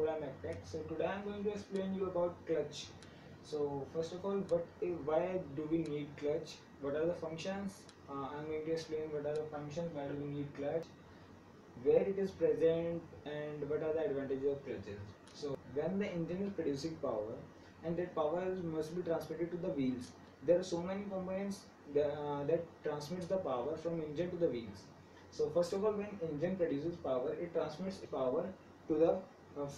4, I'm Actec. So today I'm going to explain you about clutch. So first of all, why do we need clutch? What are the functions? I'm going to explain what are the functions, why do we need clutch, where it is present, and what are the advantages of clutches. So when the engine is producing power, and that power must be transmitted to the wheels, there are so many components that transmits the power from engine to the wheels. So first of all, when engine produces power, it transmits power to the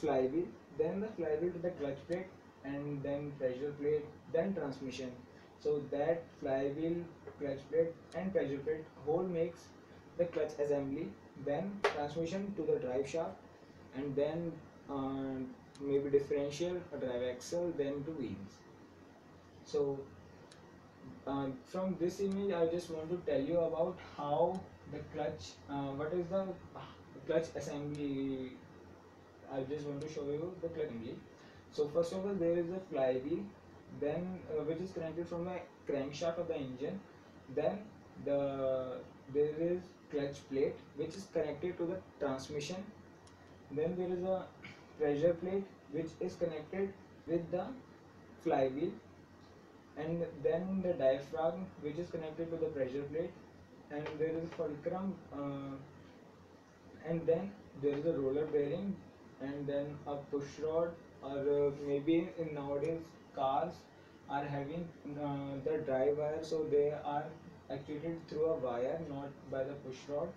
flywheel, then the flywheel to the clutch plate, and then pressure plate, then transmission. So that flywheel, clutch plate, and pressure plate whole makes the clutch assembly, then transmission to the drive shaft, and then uh, maybe differential, a drive axle, then to wheels. So from this image, I just want to tell you about how the clutch, what is the clutch assembly. I just want to show you the clutch assembly. So first of all, there is a flywheel, then which is connected from the crankshaft of the engine. Then there is clutch plate which is connected to the transmission. Then there is a pressure plate which is connected with the flywheel, and then the diaphragm which is connected to the pressure plate, and there is fulcrum, and then there is a roller bearing, and then a push rod, or maybe in nowadays cars are having the drive wire, so they are actuated through a wire, not by the push rod.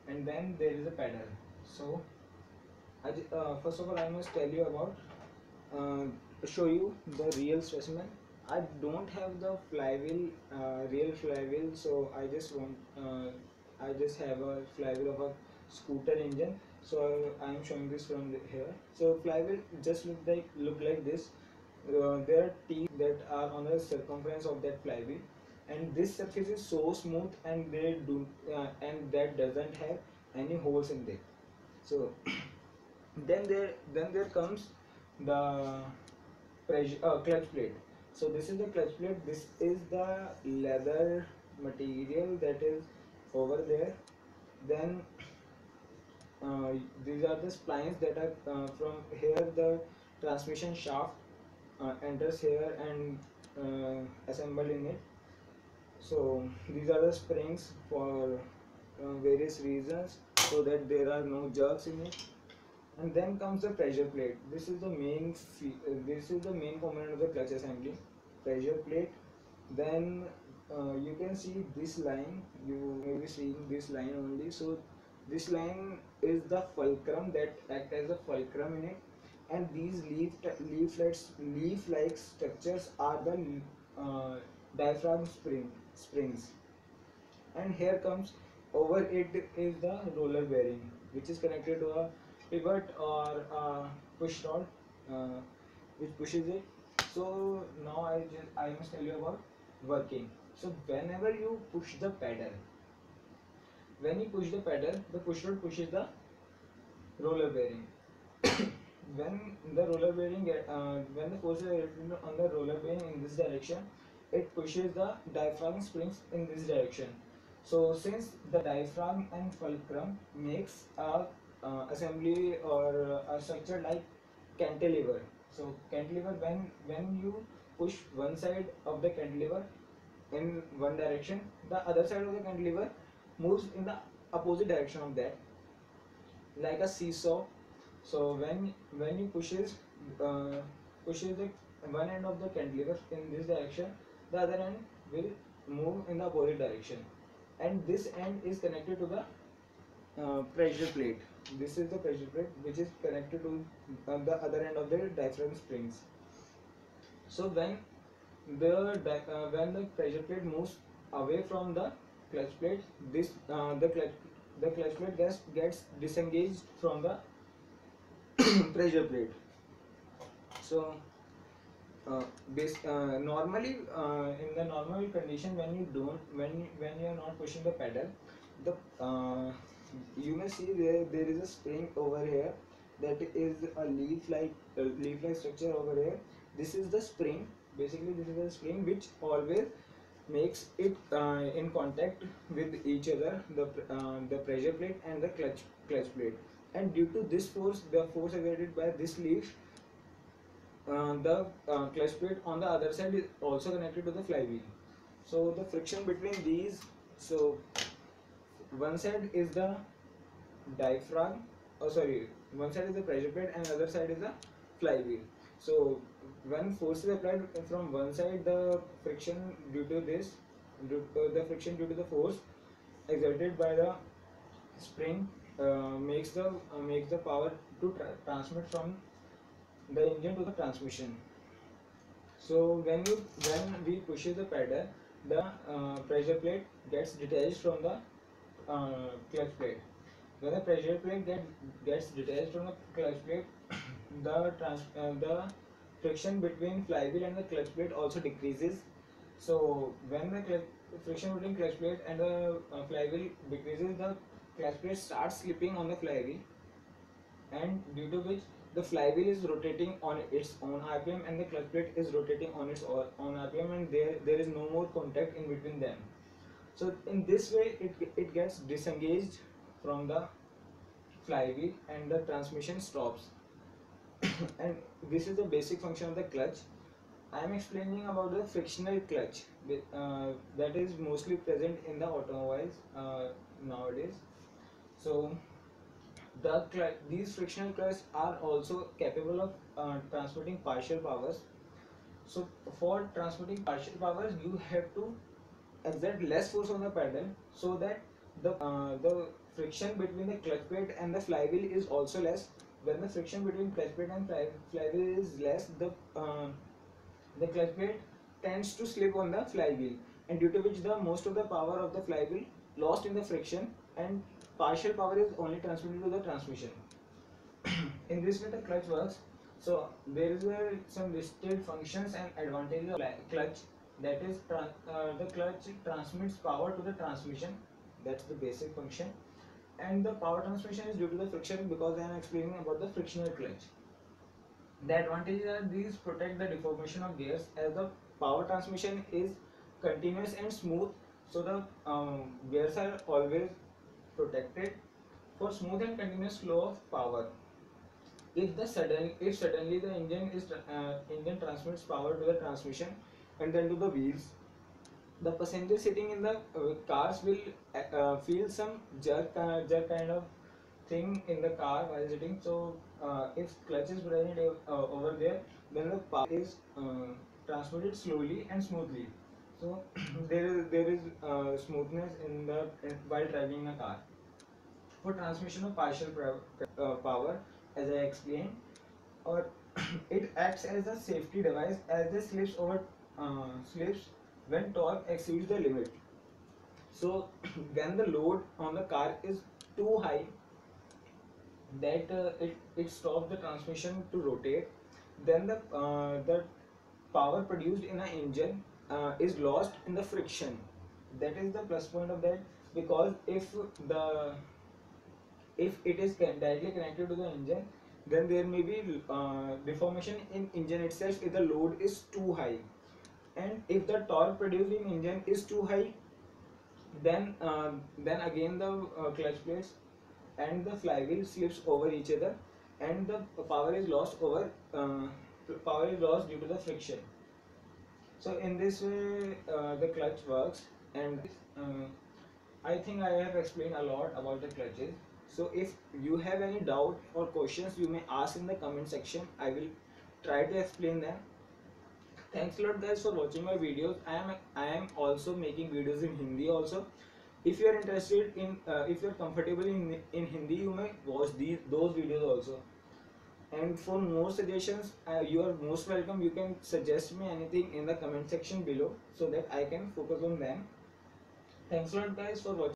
And then there is a pedal. So first of all, I must tell you about show you the real specimen. I don't have the flywheel, real flywheel, so I just have a flywheel of a scooter engine. So I am showing this from here. So flywheel just look like this. There are teeth that are on the circumference of that flywheel, and this surface is so smooth, and and that doesn't have any holes in it. So then there comes the clutch plate. So this is the clutch plate. This is the leather material that is over there. Then these are the splines that are from here. The transmission shaft enters here and assembled in it. So these are the springs for various reasons, so that there are no jerks in it. And then comes the pressure plate. This is the main component of the clutch assembly, pressure plate. Then you can see this line. You may be seeing this line only. So this line is the fulcrum that act as a fulcrum in it, and these leaf-like structures are the uh, diaphragm springs. And here comes, over it is the roller bearing, which is connected to a pivot or a push rod, uh, which pushes it. So now I must tell you about working. So whenever you push the pedal, when you push the pedal, the push rod pushes the roller bearing. When the roller bearing when the force is exerted on the roller bearing in this direction, it pushes the diaphragm springs in this direction. So since the diaphragm and fulcrum makes a assembly or a structure like cantilever. So cantilever, when you push one side of the cantilever in one direction, the other side of the cantilever moves in the opposite direction of that, like a seesaw. So when you pushes the one end of the cantilever in this direction, the other end will move in the opposite direction, and this end is connected to the pressure plate. This is the pressure plate which is connected to the other end of the diaphragm springs. So when the pressure plate moves away from the clutch plate, this the clutch plate gets disengaged from the pressure plate. So normally, in the normal condition, when you don't when you are not pushing the pedal, the you may see there is a spring over here, that is a leaf like structure over here. This is the spring. Basically, this is the spring which always makes it in contact with each other, the pressure plate and the clutch plate. and due to this force, the force exerted by this leaf, the clutch plate on the other side is also connected to the flywheel. So the friction between these, so one side is the diaphragm, oh sorry, one side is the pressure plate and other side is the flywheel. So when force is applied from one side, the friction due to this, the friction due to the force exerted by the spring makes the power to transmit from the engine to the transmission. So when we push the pedal, the pressure plate gets detached from the clutch plate. When the pressure plate gets detached from the clutch plate, the friction between flywheel and the clutch plate also decreases. So when the friction between clutch plate and the flywheel decreases, the clutch plate starts slipping on the flywheel, and due to which the flywheel is rotating on its own RPM and the clutch plate is rotating on its own RPM, and there is no more contact in between them. So in this way it gets disengaged from the flywheel and the transmission stops. And this is the basic function of the clutch. I am explaining about the frictional clutch that is mostly present in the automobiles nowadays. So these frictional clutches are also capable of transmitting partial powers. So for transmitting partial powers, you have to exert less force on the pedal, so that the friction between the clutch plate and the flywheel is also less. When the friction between clutch plate and flywheel is less, the clutch plate tends to slip on the flywheel, and due to which the most of the power of the flywheel lost in the friction, and partial power is only transmitted to the transmission. In this way the clutch works. So there is some listed functions and advantages of clutch. That is, the clutch transmits power to the transmission. That's the basic function. And the power transmission is due to the friction, because I am explaining about the frictional clutch. The advantages are these: protect the deformation of gears, as the power transmission is continuous and smooth, so the gears are always protected for smooth and continuous flow of power. If suddenly the engine transmits power to the transmission and then to the wheels, the passenger sitting in the cars will feel some jerk kind of thing in the car while sitting. So if clutch is present over there, then the power is transmitted slowly and smoothly. So there is smoothness while driving a car. For transmission of partial power, as I explained, or it acts as a safety device, as the slips when torque exceeds the limit. So when the load on the car is too high, that it stops the transmission to rotate, then the power produced in an engine is lost in the friction. That is the plus point of that, because if it is directly connected to the engine, then there may be deformation in engine itself if the load is too high. And if the torque produced in engine is too high, then again the clutch plates and the flywheel slips over each other, and the power is lost due to the friction. So in this way the clutch works. And uh, I think I have explained a lot about the clutches. So if you have any doubt or questions, you may ask in the comment section. I will try to explain them. Thanks a lot guys for watching my videos. I am also making videos in Hindi also. If you are interested in if you are comfortable in Hindi, you may watch those videos also. And for more suggestions, you are most welcome. You can suggest me anything in the comment section below, so that I can focus on them. Thanks a lot guys for watching.